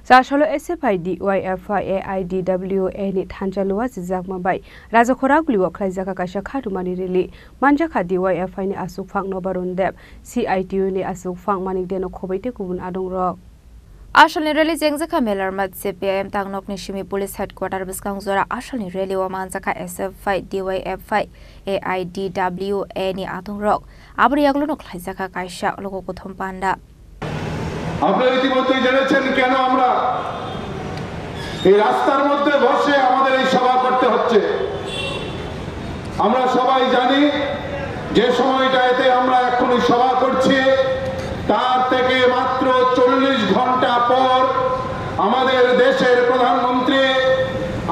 Sasholo SFI DYFI AIDWA ni Tanjalua Zizak Mabai Razakora Gliwa Klazaka Kashaka Mani Rili Manjaka DYFI ni Asuk Fang Nobarun Deb CITU ni Asuk Fang Mani Deno Kobite Kubun Adong Rock Ashalni rally jengzaka melar mat CPM tangnok ni Shimi Police Headquarter biskang zora Ashalni rally wa manjaka SFI DYFI AIDWA ni Adong Rock Abri Yaglo no Klazaka Kaisha Logo Kothom Panda আপনারা ইতিমধ্যেই জেনেছেন কেন আমরা এই রাস্তার মধ্যে বসে আমাদের এই সভা করতে হচ্ছে আমরা সবাই জানি যে সময়টাতে আমরা এখনই সভা করছি তার থেকে মাত্র 40 ঘন্টা পর আমাদের দেশের প্রধানমন্ত্রী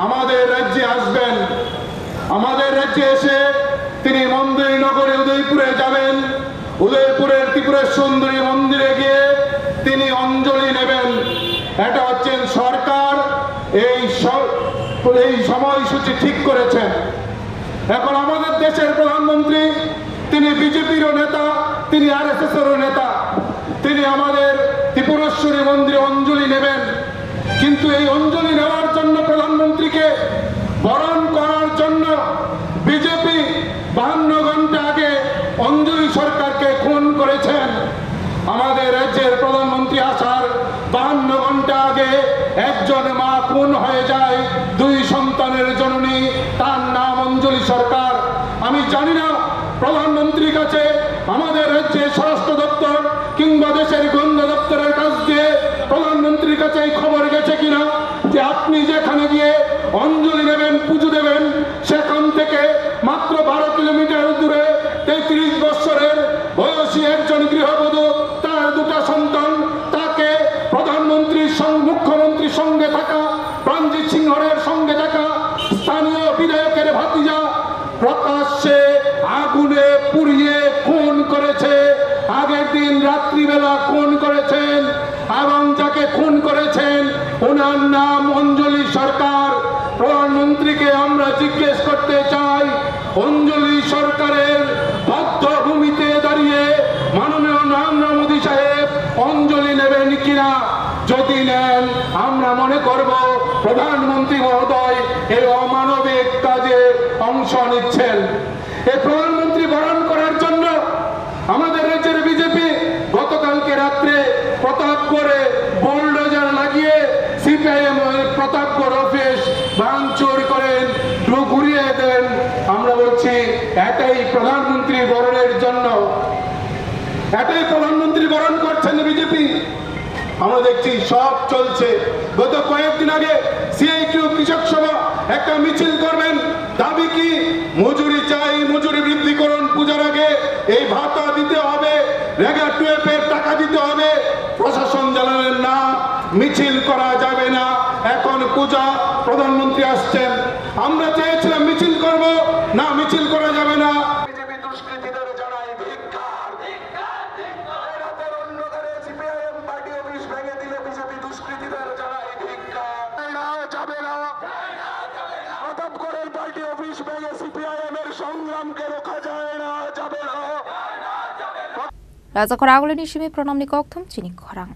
আমাদের রাজ্যে আসবেন আমাদের রাজ্যে এসে তিনি মন্দির নগরে উদয়পুরে যাবেন উদয়পুরের ত্রিপুরা সুন্দরী মন্দিরে গিয়ে তিনি অঞ্জলি নেবেন এটা হচ্ছে সরকার এই সময়সূচি ঠিক করেছেন এখন আমাদের দেশের প্রধানমন্ত্রী তিনি বিজেপির নেতা তিনি আরএসএস এর নেতা তিনি আমাদের ত্রিপুরেশ্বরী মন্দিরে অঞ্জলি নেবেন কিন্তু এই অঞ্জলি নেওয়ার জন্য প্রধানমন্ত্রীকে বরণ করার জন্য বিজেপি 52 ঘন্টা আগে অঞ্জলি সরকারকে খুন করেছেন আমাদের রাজ্যের প্রধানমন্ত্রী আসার 52 ঘন্টা আগে একজন মা খুন হয়ে যায় দুই সন্তানের জননী তার নাম অঞ্জলি সরকার আমি জানি না প্রধানমন্ত্রীর কাছে আমাদের রাজ্যের স্বরাষ্ট্র দপ্তর কিংবা দেশের গোয়েন্দা দপ্তরের কাছ দিয়ে প্রধানমন্ত্রীর কাছে এই খবর গেছে কিনা যে আপনি যেখানে গিয়ে অঞ্জলি নেবেন পুজো দেবেন সেখান থেকে মাত্র 12 কিলোমিটার দূরে 33 বছরের বয়সী একজন গৃহবধূ তার দুটো সন্তান তাকে প্রধানমন্ত্রীর মুখ্যমন্ত্রীর সঙ্গে থাকা রঞ্জিত সিংহরের সঙ্গে থাকা স্থানীয় বিধায়কের ভাতিজা প্রকাশ্যে আগুনে পুড়িয়ে খুন করেছে আগের দিন রাত্রিবেলা খুন করেছেন এবং যাকে খুন করেছেন ওনার নাম অঞ্জলি সরকার প্রধানমন্ত্রীকে আমরা জিজ্ঞেস করতে চাই অঞ্জলি সরকারের ভূমিতে দাঁড়িয়ে মাননীয় নরেন্দ্র মোদী সাহেব অঞ্জলি নেবেন কিনা যদি নেন আমরা মনে করব প্রধানমন্ত্রী মহোদয় এই অমানবিক কাজে অংশ নিচ্ছেন এই প্রধানমন্ত্রী বরণ করার জন্য আমাদের রাজ্যের বিজেপি গতকালকে রাত্রে প্রতাপগড়ে বুলডোজার লাগিয়ে সিপিআইএম প্রতাপগড় অফিস ভাঙচুর করেন ঘুরিয়ে দেন আমরা বলছি এটাই প্রধানমন্ত্রী বরণের জন্য এটাই প্রধানমন্ত্রী বরণ করছেন বিজেপি আমরা দেখছি সব চলছে গত কয়েকদিন আগে সিআইটিউ কৃষক সভা একটা মিছিল করবেন দাবি কি মজুরি চাই মজুরি বৃদ্ধি করুন পূজার আগে এই ভাতা দিতে হবে রেগা টুয়েপ এর টাকা দিতে হবে প্রশাসন জানালেন না মিছিল করা যাবে না এখন পূজা প্রধানমন্ত্রী আসছেন আমরা চেয়েছিলাম মিছিল করব না মিছিল করা যাবে না বিজেপি দুষ্কৃতীদের জানাই ধিক্কার রাতের অন্ধকারে সিপিআইএম পার্টি অফিস ভেঙে দিলে বিজেপি দুষ্কৃতীদের জানাই ধিক্কার না যাবে না প্রতাপগড়ের পার্টি অফিস ভেঙে সিপিআইএম এর সংগ্রামকে রোখা যায় না যাবে না Razakora Aglo ni Shimi Pranam ni Kokthum Chini Khorang